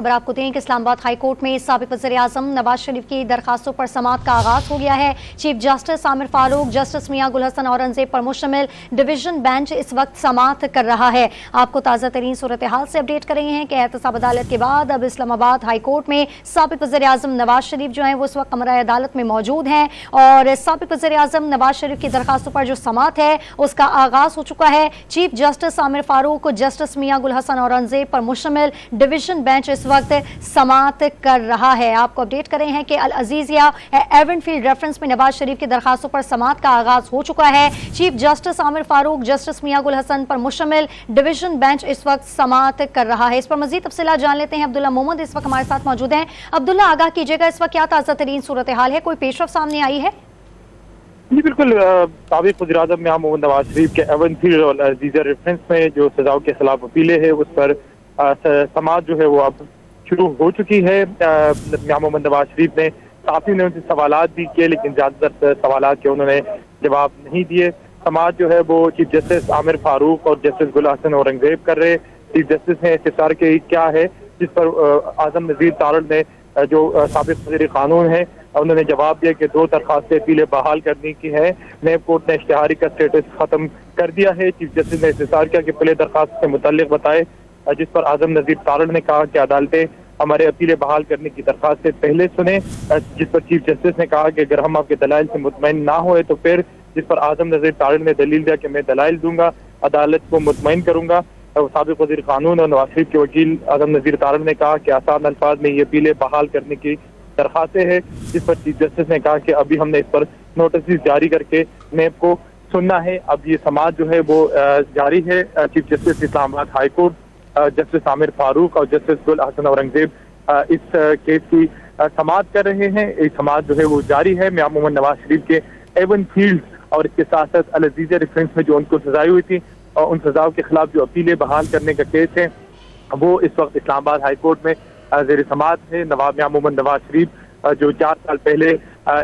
खबर आपको दें कि इस्लामाबाद हाई कोर्ट में साबिक वज़ीर-ए-आज़म नवाज शरीफ की दरखास्तों पर समाअत का आगाज हो गया है। Chief justice Aamir Farooq, justice Mian Gul Hassan Aurangzeb पर मुश्तमिल डिवीजन बेंच इस वक्त समाअत कर रहा है। आपको ताज़ा तरीन सूरत हाल से अपडेट कर रहे हैं कि एहतसाब अदालत के बाद अब इस्लामाबाद हाई कोर्ट में साबिक वज़ीर-ए-आज़म नवाज शरीफ जो हैं वो इस वक्त कमरा अदालत में मौजूद हैं और साबिक वज़ीर-ए-आज़म नवाज शरीफ की दरखास्तों पर जो समाअत है उसका आगाज हो चुका है। Chief justice Aamir Farooq, justice Mian Gul Hassan Aurangzeb पर मुश्तमिल डिवीजन बेंच इस वक्त समाअत कर रहा है। आपको अपडेट कर रहे हैं कि अल अजीजिया एवनफील्ड रेफरेंस में नवाज शरीफ की दरखास्तों पर समाअत का आगाज हो चुका है। Chief justice Aamir Farooq, justice Mian Gul Hassan पर मुश्तमिल डिवीजन बेंच इस वक्त समाअत कर रहा है। इस पर मजीद तफसीलात जान लेते हैं। अब्दुल्ला मोहम्मद इस वक्त हमारे साथ मौजूद हैं। अब्दुल्ला, आगाह कीजिएगा, इस वक्त क्या ताज़ा तरीन सूरत हाल है? कोई पेशरफ सामने आई है? जी बिल्कुल, साबिक वज़ीर-ए-आज़म मोहम्मद नवाज शरीफ के एवनफील्ड और अजीज़ा रेफरेंस में जो सजाओं के खिलाफ अपीलें है उस पर समाअत जो है वो अब शुरू हो चुकी है। मोहम्मद नवाज शरीफ ने काफी ने उनसे सवालात भी किए लेकिन ज्यादातर सवालात के उन्होंने जवाब नहीं दिए। समाअत जो है वो चीफ जस्टिस आमिर फारूक और जस्टिस गुल हसन औरंगजेब कर रहे। चीफ जस्टिस ने इस्तिफसार के क्या है जिस पर आजम नज़ीर तारड़ ने जो साबिक वज़ीर कानून है उन्होंने जवाब दिया कि 2 दरखास्तें अपीलें बहाल करने की है। नेब कोर्ट ने इश्तिहारी का स्टेटस खत्म कर दिया है। चीफ जस्टिस ने इस्तिफसार किया कि पहले दरखास्त से मुतल्लिक बताए, जिस पर आजम नज़ीर तारड़ ने कहा कि अदालतें हमारे अपीलें बहाल करने की दरखास्त से पहले सुने, जिस पर चीफ जस्टिस ने कहा कि अगर हम आपके दलाइल से मुतमईन ना हुए तो फिर, जिस पर आजम नज़ीर तारड़ ने दलील दिया कि मैं दलाइल दूंगा, अदालत को मुतमईन करूंगा। साबिक वज़ीर कानून और नवाज शरीफ के वकील आजम नज़ीर तारड़ ने कहा कि आसान अल्फाज में ये अपीलें बहाल करने की दरखास्तें हैं, जिस पर चीफ जस्टिस ने कहा कि अभी हमने इस पर नोटिस जारी करके नेब को सुनना है। अब ये समाअत जो है वो जारी है। Chief justice Islamabad high court justice Aamir Farooq और जस्टिस गुल हसन औरंगजेब इस केस की समाअत कर रहे हैं। ये समाअत जो है वो जारी है। मियां मोहम्मद नवाज शरीफ के एवन फील्ड और इसके साथ साथ अल अजीज़िया रेफरेंस में जो उनको सजाएं हुई थी और उन सजाओं के खिलाफ जो अपीलें बहाल करने का केस है वो इस वक्त इस्लामाबाद हाई कोर्ट में ज़ेर समाअत है। मियां मोहम्मद नवाज शरीफ जो 4 साल पहले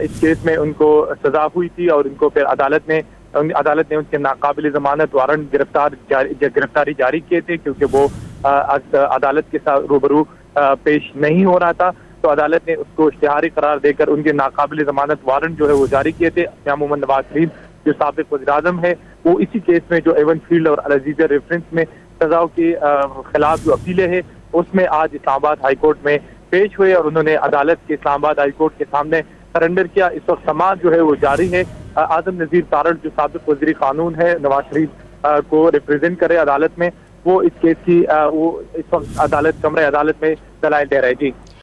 इस केस में उनको सजा हुई थी और उनको फिर अदालत ने उनके नाकाबिल जमानत वारंट गिरफ्तारी जारी किए थे क्योंकि वो अदालत के साथ रूबरू पेश नहीं हो रहा था, तो अदालत ने उसको इश्तिहारी करार देकर उनके नाकाबिल जमानत वारंट जो है वो जारी किए थे। मियां मोहम्मद नवाज शरीफ जो साबिक वज़ीर-ए-आज़म है वो इसी केस में जो एवन फील्ड और अल अजीज़िया रेफरेंस में सजाओं के खिलाफ जो अपीलें हैं उसमें आज इस्लामाबाद हाई कोर्ट में पेश हुए और उन्होंने अदालत के इस्लामाबाद हाई कोर्ट के सामने सरेंडर किया। इस वक्त समाअत जो है वो जारी है। आजम नज़ीर तारड़ जो साबिक वज़ीर कानून है नवाज शरीफ को रिप्रेजेंट करे अदालत में, वो इस केस की वो इस वक्त कमरे अदालत में दलाइल दे रहे। जी।